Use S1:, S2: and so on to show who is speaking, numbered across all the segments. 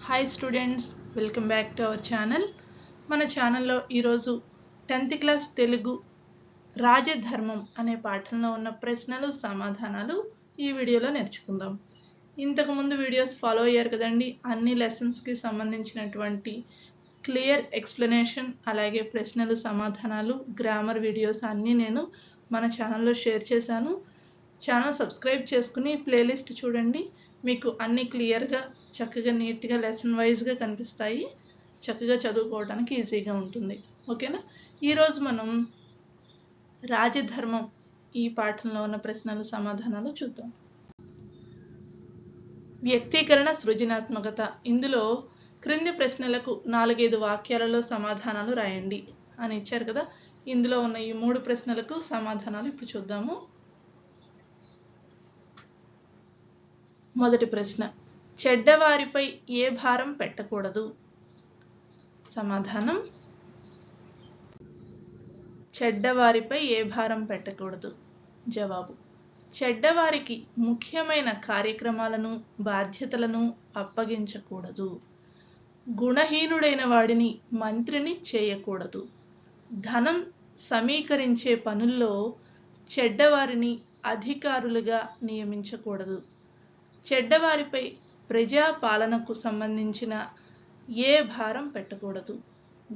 S1: Hi students, welcome back to our channel. మన ఛానల్లో ఈరోజు 10th క్లాస్ తెలుగు రాజధర్మం అనే పాఠంలో ఉన్న ప్రశ్నలు సమాధానాలు ఈ వీడియోలో నేర్చుకుందాం. ఇంతకుముందు వీడియోస్ ఫాలో అయ్యారు కదండి. అన్ని లెసన్స్కి సంబంధించినటువంటి క్లియర్ ఎక్స్ప్లెనేషన్, అలాగే ప్రశ్నలు సమాధానాలు, గ్రామర్ వీడియోస్ అన్నీ నేను మన ఛానల్లో షేర్ చేశాను. ఛానల్ సబ్స్క్రైబ్ చేసుకుని ప్లేలిస్ట్ చూడండి. మీకు అన్ని క్లియర్గా, చక్కగా, నీట్గా, లెసన్ వైజ్గా కనిపిస్తాయి. చక్కగా చదువుకోవడానికి ఈజీగా ఉంటుంది. ఓకేనా? ఈరోజు మనం రాజధర్మం ఈ పాఠంలో ఉన్న ప్రశ్నలు సమాధానాలు చూద్దాం. వ్యక్తీకరణ సృజనాత్మకత. ఇందులో క్రింది ప్రశ్నలకు 4-5 వాక్యాలలో సమాధానాలు రాయండి అని ఇచ్చారు కదా. ఇందులో ఉన్న ఈ 3 ప్రశ్నలకు సమాధానాలు ఇప్పుడు చూద్దాము. మొదటి ప్రశ్న, చెడ్డవారిపై ఏ భారం పెట్టకూడదు? సమాధానం, చెడ్డవారిపై ఏ భారం పెట్టకూడదు. జవాబు, చెడ్డవారికి ముఖ్యమైన కార్యక్రమాలను, బాధ్యతలను అప్పగించకూడదు. గుణహీనుడైన వాడిని మంత్రిని చేయకూడదు. ధనం సమీకరించే పనుల్లో చెడ్డవారిని అధికారులుగా నియమించకూడదు. చెడ్డవారిపై ప్రజాపాలనకు సంబంధించిన ఏ భారం పెట్టకూడదు.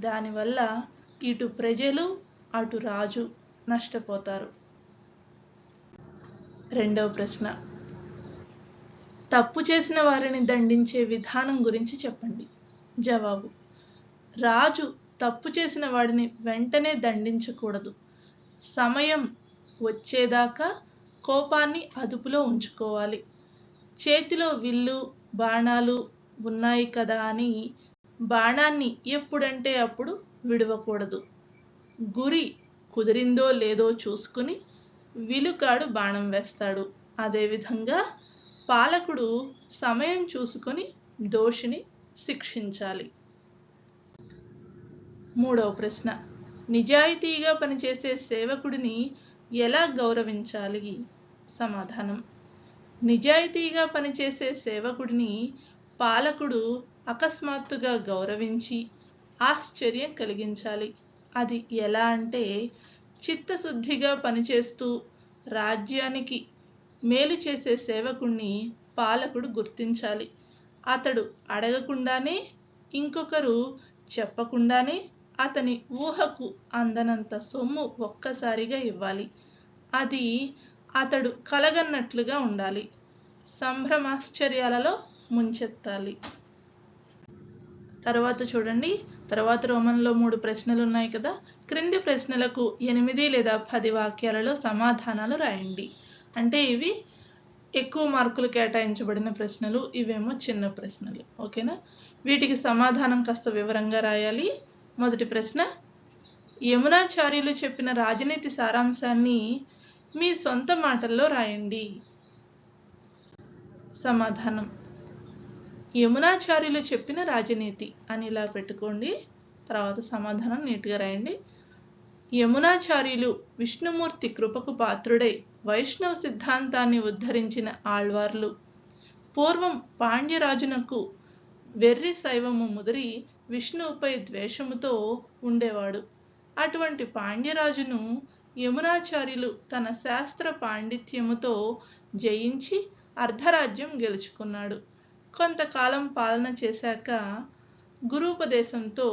S1: దానివల్ల ఇటు ప్రజలు అటు రాజు నష్టపోతారు. రెండవ ప్రశ్న, తప్పు చేసిన వారిని దండించే విధానం గురించి చెప్పండి. జవాబు, రాజు తప్పు చేసిన వాడిని వెంటనే దండించకూడదు. సమయం వచ్చేదాకా కోపాన్ని అదుపులో ఉంచుకోవాలి. చేతిలో విల్లు, బాణాలు ఉన్నాయి కదా అని బాణాన్ని ఎప్పుడంటే అప్పుడు విడవకూడదు. గురి కుదిరిందో లేదో చూసుకుని విలుకాడు బాణం వేస్తాడు. అదేవిధంగా పాలకుడు సమయం చూసుకొని దోషిని శిక్షించాలి. మూడవ ప్రశ్న, నిజాయితీగా పనిచేసే సేవకుడిని ఎలా గౌరవించాలి? సమాధానం, నిజాయితీగా పనిచేసే సేవకుడిని పాలకుడు అకస్మాత్తుగా గౌరవించి ఆశ్చర్యం కలిగించాలి. అది ఎలా అంటే, చిత్తశుద్ధిగా పనిచేస్తూ రాజ్యానికి మేలు చేసే సేవకుడిని పాలకుడు గుర్తించాలి. అతడు అడగకుండానే, ఇంకొకరు చెప్పకుండానే అతని ఊహకు అందనంత సొమ్ము ఒక్కసారిగా ఇవ్వాలి. అది అతడు కలగన్నట్లుగా ఉండాలి. సంభ్రమాశ్చర్యాలలో ముంచెత్తాలి. తర్వాత చూడండి, తర్వాత రోమన్లో 3 ప్రశ్నలు ఉన్నాయి కదా. క్రింది ప్రశ్నలకు 8 లేదా 10 వాక్యాలలో సమాధానాలు రాయండి. అంటే ఇవి ఎక్కువ మార్కులు కేటాయించబడిన ప్రశ్నలు, ఇవేమో చిన్న ప్రశ్నలు. ఓకేనా? వీటికి సమాధానం కాస్త వివరంగా రాయాలి. మొదటి ప్రశ్న, యమునాచార్యులు చెప్పిన రాజనీతి సారాంశాన్ని మీ సొంత మాటల్లో రాయండి. సమాధానం, యమునాచార్యులు చెప్పిన రాజనీతి అని ఇలా పెట్టుకోండి. తర్వాత సమాధానం నీట్గా రాయండి. యమునాచార్యులు విష్ణుమూర్తి కృపకు పాత్రుడై వైష్ణవ సిద్ధాంతాన్ని ఉద్ధరించిన ఆళ్వార్లు. పూర్వం పాండ్యరాజునకు వెర్రి శైవము ముదిరి విష్ణువుపై ద్వేషముతో ఉండేవాడు. అటువంటి పాండ్యరాజును యమునాచార్యులు తన శాస్త్ర పాండిత్యముతో జయించి అర్ధరాజ్యం గెలుచుకున్నాడు. కొంతకాలం పాలన చేశాక గురూపదేశంతో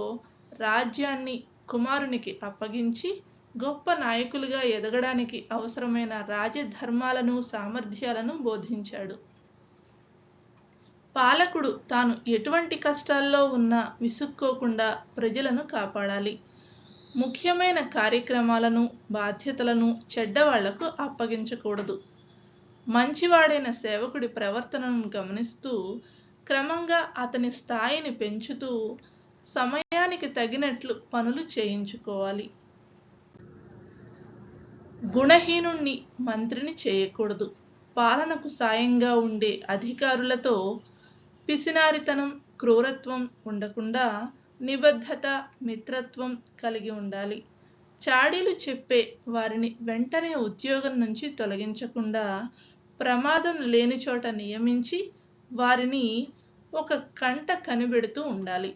S1: రాజ్యాన్ని కుమారునికి అప్పగించి గొప్ప నాయకులుగా ఎదగడానికి అవసరమైన రాజధర్మాలను, సామర్థ్యాలను బోధించాడు. పాలకుడు తాను ఎటువంటి కష్టాల్లో ఉన్నా విసుక్కోకుండా ప్రజలను కాపాడాలి. ముఖ్యమైన కార్యక్రమాలను, బాధ్యతలను చెడ్డవాళ్లకు అప్పగించకూడదు. మంచివాడైన సేవకుడి ప్రవర్తనను గమనిస్తూ క్రమంగా అతని స్థాయిని పెంచుతూ సమయానికి తగినట్లు పనులు చేయించుకోవాలి. గుణహీనుణ్ణి మంత్రిని చేయకూడదు. పాలనకు సాయంగా ఉండే అధికారులతో పిసినారితనం, క్రూరత్వం ఉండకుండా నిబద్ధత, మిత్రత్వం కలిగి ఉండాలి. చాడీలు చెప్పే వారిని వెంటనే ఉద్యోగం నుంచి తొలగించకుండా ప్రమాదం లేని చోట నియమించి వారిని ఒక కంట కనిపెడుతూ ఉండాలి.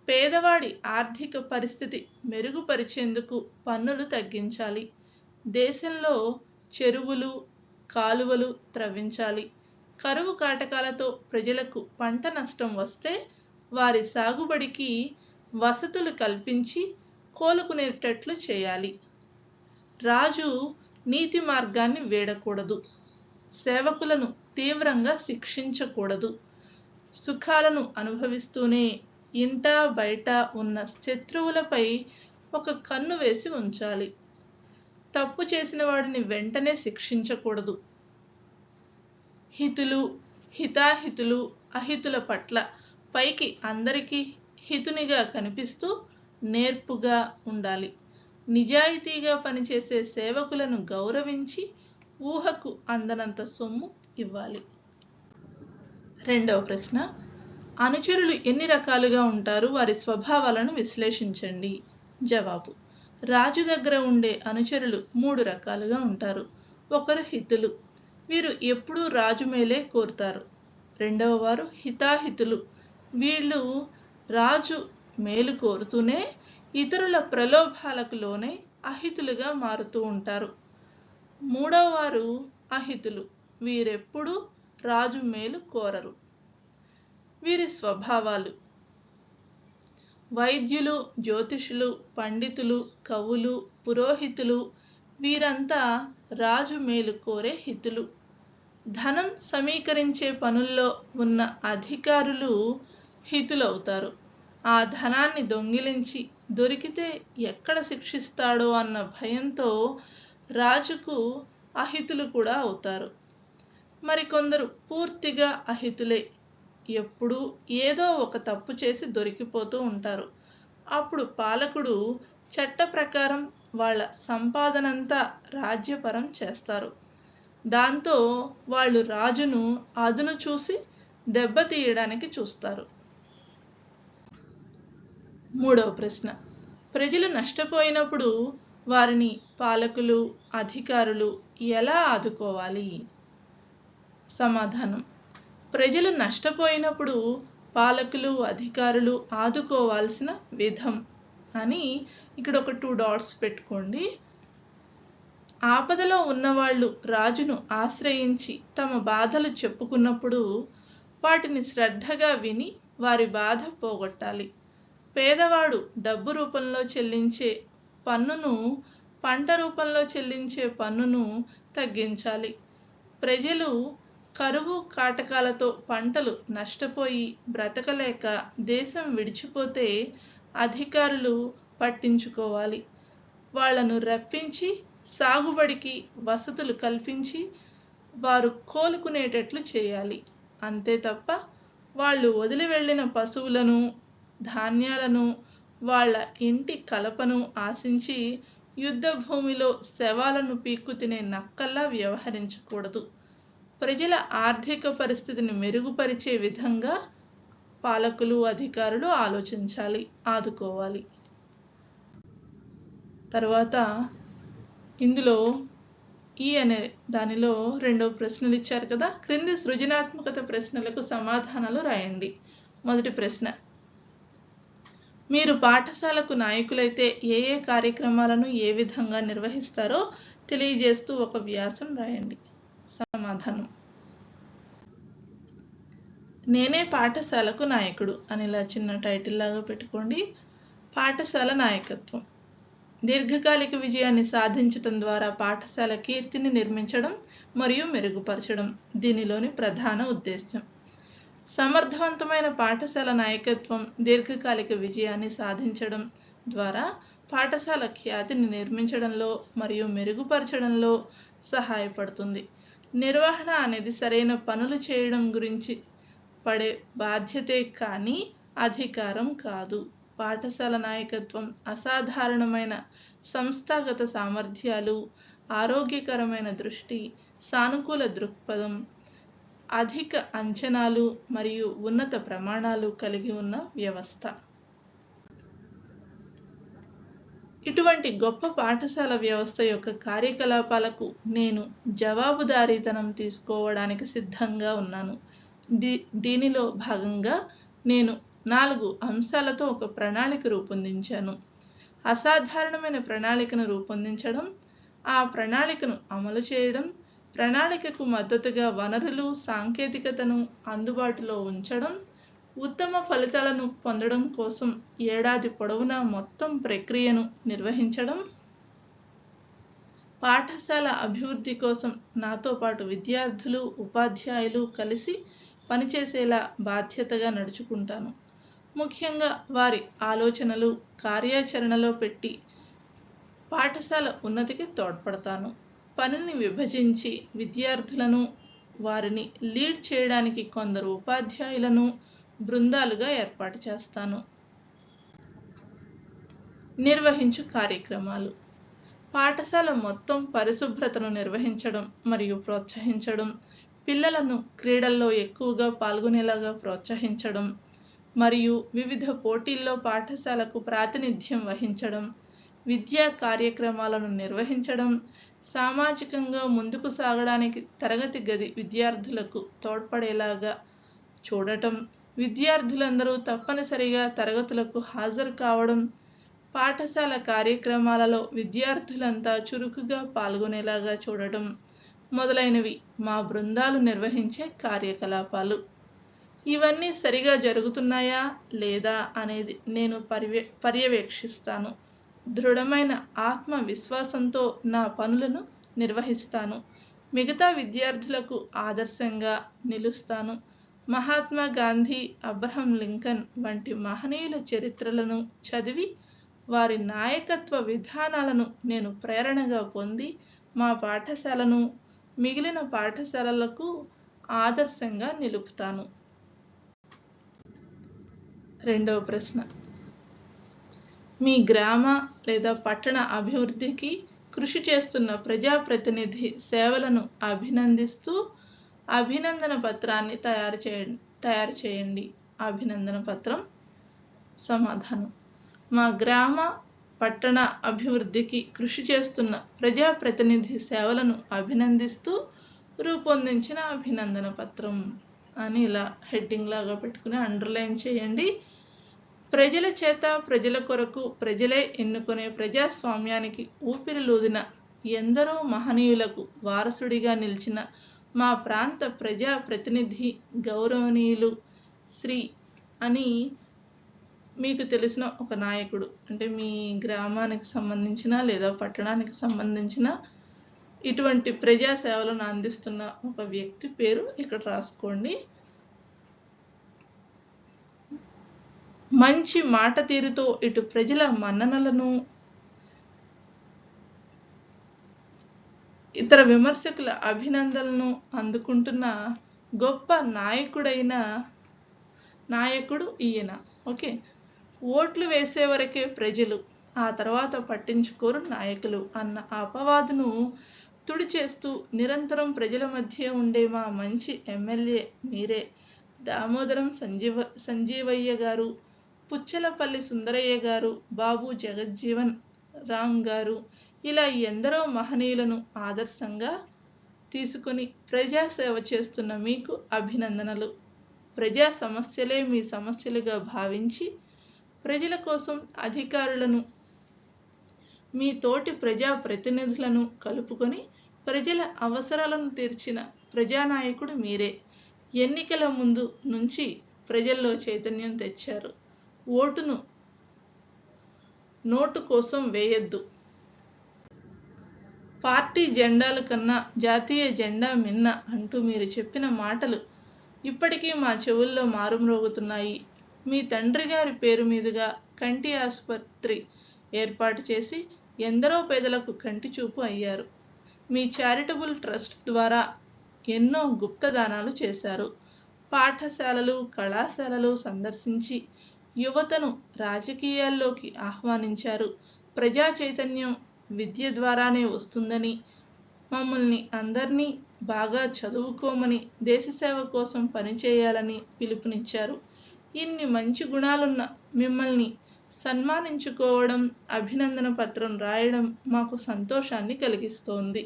S1: పేదవాడి ఆర్థిక పరిస్థితి మెరుగుపరిచేందుకు పన్నులు తగ్గించాలి. దేశంలో చెరువులు, కాలువలు త్రవ్వించాలి. కరువు కాటకాలతో ప్రజలకు పంట నష్టం వస్తే వారి సాగుబడికి వసతులు కల్పించి కోలుకునేటట్లు చేయాలి. రాజు నీతి మార్గాన్ని వీడకూడదు. సేవకులను తీవ్రంగా శిక్షించకూడదు. సుఖాలను అనుభవిస్తూనే ఇంటా బయట ఉన్న శత్రువులపై ఒక కన్ను వేసి ఉంచాలి. తప్పు చేసిన వాడిని వెంటనే శిక్షించకూడదు. హితులు, హితాహితులు, అహితుల పట్ల పైకి అందరికీ హితునిగా కనిపిస్తూ నేర్పుగా ఉండాలి. నిజాయితీగా పనిచేసే సేవకులను గౌరవించి ఊహకు అందనంత సొమ్ము ఇవ్వాలి. రెండవ ప్రశ్న, అనుచరులు ఎన్ని రకాలుగా ఉంటారు? వారి స్వభావాలను విశ్లేషించండి. జవాబు: రాజు దగ్గర ఉండే అనుచరులు 3 రకాలుగా ఉంటారు. ఒకరు హితులు. వీరు ఎప్పుడూ రాజు మేలే కోరుతారు. రెండవ వారు హితాహితులు. వీళ్ళు రాజు మేలు కోరుతూనే ఇతరుల ప్రలోభాలకు లోనే అహితులుగా మారుతూ ఉంటారు. మూడవ వారు అహితులు. వీరెప్పుడూ రాజు మేలు కోరరు. వీరి స్వభావాలు: వైద్యులు, జ్యోతిషులు, పండితులు, కవులు, పురోహితులు వీరంతా రాజు మేలు కోరే హితులు. ధనం సమీకరించే పనుల్లో ఉన్న అధికారులు హితులవుతారు. ఆ ధనాన్ని దొంగిలించి దొరికితే ఎక్కడ శిక్షిస్తాడో అన్న భయంతో రాజుకు అహితులు కూడా అవుతారు. మరికొందరు పూర్తిగా అహితులే. ఎప్పుడూ ఏదో ఒక తప్పు చేసి దొరికిపోతూ ఉంటారు. అప్పుడు పాలకుడు చట్ట ప్రకారం వాళ్ళ సంపాదనంతా రాజ్యపరం చేస్తారు. దాంతో వాళ్ళు రాజును అదును చూసి దెబ్బతీయడానికి చూస్తారు. మూడవ ప్రశ్న, ప్రజలు నష్టపోయినప్పుడు వారిని పాలకులు, అధికారులు ఎలా ఆదుకోవాలి? సమాధానం: ప్రజలు నష్టపోయినప్పుడు పాలకులు, అధికారులు ఆదుకోవాల్సిన విధం అని ఇక్కడ ఒక 2 డాట్స్ పెట్టుకోండి. ఆపదలో ఉన్నవాళ్ళు రాజును ఆశ్రయించి తమ బాధలు చెప్పుకున్నప్పుడు వాటిని శ్రద్ధగా విని వారి బాధ పోగొట్టాలి. పేదవాడు డబ్బు రూపంలో చెల్లించే పన్నును, పంట రూపంలో చెల్లించే పన్నును తగ్గించాలి. ప్రజలు కరువు కాటకాలతో పంటలు నష్టపోయి బ్రతకలేక దేశం విడిచిపోతే అధికారులు పట్టించుకోవాలి. వాళ్లను రప్పించి సాగుబడికి వసతులు కల్పించి వారు కోలుకునేటట్లు చేయాలి. అంతే తప్ప వాళ్ళు వదిలి వెళ్ళిన పశువులను, ధాన్యాలను, వాళ్ళ ఇంటి కలపను ఆశించి యుద్ధ భూమిలో శవాలను పీక్కు తినే నక్కల్లా వ్యవహరించకూడదు. ప్రజల ఆర్థిక పరిస్థితిని మెరుగుపరిచే విధంగా పాలకులు, అధికారులు ఆలోచించాలి, ఆదుకోవాలి. తర్వాత ఇందులో ఈ అనే దానిలో 2వ ప్రశ్నలు ఇచ్చారు కదా, క్రింది సృజనాత్మకత ప్రశ్నలకు సమాధానాలు రాయండి. మొదటి ప్రశ్న, మీరు పాఠశాలకు నాయకులైతే ఏ కార్యక్రమాలను ఏ విధంగా నిర్వహిస్తారో తెలియజేస్తూ ఒక వ్యాసం రాయండి. సమాధానం: నేనే పాఠశాలకు నాయకుడు అని ఇలా చిన్న టైటిల్ లాగా పెట్టుకోండి. పాఠశాల నాయకత్వం దీర్ఘకాలిక విజయాన్ని సాధించడం ద్వారా పాఠశాల కీర్తిని నిర్మించడం మరియు మెరుగుపరచడం దీనిలోని ప్రధాన ఉద్దేశం. సమర్థవంతమైన పాఠశాల నాయకత్వం దీర్ఘకాలిక విజయాన్ని సాధించడం ద్వారా పాఠశాల ఖ్యాతిని నిర్మించడంలో మరియు మెరుగుపరచడంలో సహాయపడుతుంది. నిర్వహణ అనేది సరైన పనులు చేయడం గురించి పడే బాధ్యతే కానీ అధికారం కాదు. పాఠశాల నాయకత్వం అసాధారణమైన సంస్థాగత సామర్థ్యాలు, ఆరోగ్యకరమైన దృష్టి, సానుకూల దృక్పథం, అధిక అంచనాలు మరియు ఉన్నత ప్రమాణాలు కలిగి ఉన్న వ్యవస్థ. ఇటువంటి గొప్ప పాఠశాల వ్యవస్థ యొక్క కార్యకలాపాలకు నేను జవాబుదారీతనం తీసుకోవడానికి సిద్ధంగా ఉన్నాను. దీనిలో భాగంగా నేను 4 అంశాలతో ఒక ప్రణాళిక రూపొందించాను. అసాధారణమైన ప్రణాళికను రూపొందించడం, ఆ ప్రణాళికను అమలు చేయడం, ప్రణాళికకు మద్దతుగా వనరులు, సాంకేతికతను అందుబాటులో ఉంచడం, ఉత్తమ ఫలితాలను పొందడం కోసం ఏడాది పొడవునా మొత్తం ప్రక్రియను నిర్వహించడం, పాఠశాల అభివృద్ధి కోసం నాతో పాటు విద్యార్థులు, ఉపాధ్యాయులు కలిసి పనిచేసేలా బాధ్యతగా నడుచుకుంటాను. ముఖ్యంగా వారి ఆలోచనలు కార్యాచరణలో పెట్టి పాఠశాల ఉన్నతికి తోడ్పడతాను. పనిని విభజించి విద్యార్థులను, వారిని లీడ్ చేయడానికి కొందరు ఉపాధ్యాయులను బృందాలుగా ఏర్పాటు చేస్తాను. నిర్వహించు కార్యక్రమాలు. పాఠశాల మొత్తం పరిశుభ్రతను నిర్వహించడం మరియు ప్రోత్సహించడం, పిల్లలను క్రీడల్లో ఎక్కువగా పాల్గొనేలాగా ప్రోత్సహించడం మరియు వివిధ పోటీల్లో పాఠశాలకు ప్రాతినిధ్యం వహించడం, విద్యా కార్యక్రమాలను నిర్వహించడం, సామాజికంగా ముందుకు సాగడానికి తరగతి గది విద్యార్థులకు తోడ్పడేలాగా చూడటం, విద్యార్థులందరూ తప్పనిసరిగా తరగతులకు హాజరు కావడం, పాఠశాల కార్యక్రమాలలో విద్యార్థులంతా చురుకుగా పాల్గొనేలాగా చూడటం మొదలైనవి మా బృందాలు నిర్వహించే కార్యకలాపాలు. ఇవన్నీ సరిగా జరుగుతున్నాయా లేదా అనేది నేను పర్యవేక్షిస్తాను. దృఢమైన ఆత్మవిశ్వాసంతో నా పనులను నిర్వహిస్తాను. మిగతా విద్యార్థులకు ఆదర్శంగా నిలుస్తాను. మహాత్మా గాంధీ, అబ్రహం లింకన్ వంటి మహనీయుల చరిత్రలను చదివి వారి నాయకత్వ విధానాలను నేను ప్రేరణగా పొంది మా పాఠశాలను మిగిలిన పాఠశాలలకు ఆదర్శంగా నిలుపుతాను. రెండవ ప్రశ్న, మీ గ్రామ లేదా పట్టణ అభివృద్ధికి కృషి చేస్తున్న ప్రజాప్రతినిధి సేవలను అభినందిస్తూ అభినందన పత్రాన్ని తయారు చేయండి. అభినందన పత్రం. సమాధానం: మా గ్రామ పట్టణ అభివృద్ధికి కృషి చేస్తున్న ప్రజాప్రతినిధి సేవలను అభినందిస్తూ రూపొందించిన అభినందన పత్రం అని ఇలా హెడ్డింగ్ లాగా పెట్టుకుని అండర్లైన్ చేయండి. ప్రజల చేత, ప్రజల కొరకు, ప్రజలే ఎన్నుకునే ప్రజాస్వామ్యానికి ఊపిరిలూదిన ఎందరో మహనీయులకు వారసుడిగా నిలిచిన మా ప్రాంత ప్రజా ప్రతినిధి గౌరవనీయులు శ్రీ అని మీకు తెలిసిన ఒక నాయకుడు, అంటే మీ గ్రామానికి సంబంధించిన లేదా పట్టణానికి సంబంధించిన ఇటువంటి ప్రజా సేవలను అందిస్తున్న ఒక వ్యక్తి పేరు ఇక్కడ రాసుకోండి. మంచి మాట తీరుతో ఇటు ప్రజల మన్ననలను, ఇతర విమర్శకుల అభినందనలను అందుకుంటున్న గొప్ప నాయకుడు ఈయన. ఓకే, ఓట్లు వేసే వరకే ప్రజలు, ఆ తర్వాత పట్టించుకోరు నాయకులు అన్న అపవాదును తుడిచేస్తూ నిరంతరం ప్రజల మధ్య ఉండే మా మంచి ఎమ్మెల్యే మీరే. దామోదరం సంజీవయ్య గారు, పుచ్చలపల్లి సుందరయ్య గారు, బాబు జగజ్జీవన్ రామ్ గారు, ఇలా ఎందరో మహనీయులను ఆదర్శంగా తీసుకొని ప్రజాసేవ చేస్తున్న మీకు అభినందనలు. ప్రజా సమస్యలే మీ సమస్యలుగా భావించి ప్రజల కోసం అధికారులను, మీ తోటి ప్రజా ప్రతినిధులను కలుపుకొని ప్రజల అవసరాలను తీర్చిన ప్రజానాయకుడు మీరే. ఎన్నికల ముందు నుంచి ప్రజల్లో చైతన్యం తెచ్చారు. ఓటును నోటు కోసం వేయొద్దు, పార్టీ జెండాల కన్నా జాతీయ జెండా మిన్న అంటూ మీరు చెప్పిన మాటలు ఇప్పటికీ మా చెవుల్లో మారుమ్రోగుతున్నాయి. మీ తండ్రి గారి పేరు మీదుగా కంటి ఆసుపత్రి ఏర్పాటు చేసి ఎందరో పేదలకు కంటి చూపు అయ్యారు. మీ చారిటబుల్ ట్రస్ట్ ద్వారా ఎన్నో గుప్తదానాలు చేశారు. పాఠశాలలు, కళాశాలలు సందర్శించి యువతను రాజకీయాల్లోకి ఆహ్వానించారు. ప్రజా చైతన్యం విద్య ద్వారానే వస్తుందని, మమ్మల్ని అందరినీ బాగా చదువుకోమని, దేశసేవ కోసం పనిచేయాలని పిలుపునిచ్చారు. ఇన్ని మంచి గుణాలున్న మిమ్మల్ని సన్మానించుకోవడం, అభినందన పత్రం రాయడం మాకు సంతోషాన్ని కలిగిస్తోంది.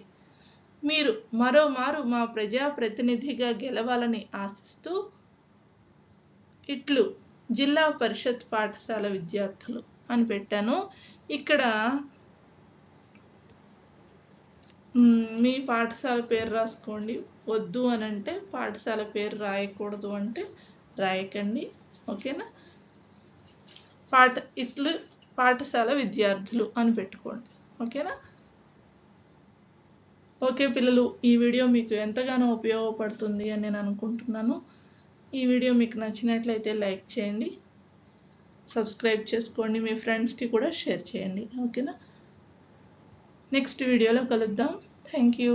S1: మీరు మరోమారు మా ప్రజాప్రతినిధిగా గెలవాలని ఆశిస్తూ ఇట్లు జిల్లా పరిషత్ పాఠశాల విద్యార్థులు అని పెట్టాను. ఇక్కడ మీ పాఠశాల పేరు రాసుకోండి. వద్దు అని అంటే పాఠశాల పేరు రాయకూడదు అంటే రాయకండి. ఓకేనా? ఇట్లు పాఠశాల విద్యార్థులు అని పెట్టుకోండి. ఓకేనా? ఓకే పిల్లలు, ఈ వీడియో మీకు ఎంతగానో ఉపయోగపడుతుంది అని నేను అనుకుంటున్నాను. ఈ వీడియో మీకు నచ్చినట్లయితే లైక్ చేయండి, సబ్స్క్రైబ్ చేసుకోండి, మీ ఫ్రెండ్స్కి కూడా షేర్ చేయండి. ఓకేనా? నెక్స్ట్ వీడియోలో కలుద్దాం. Thank you.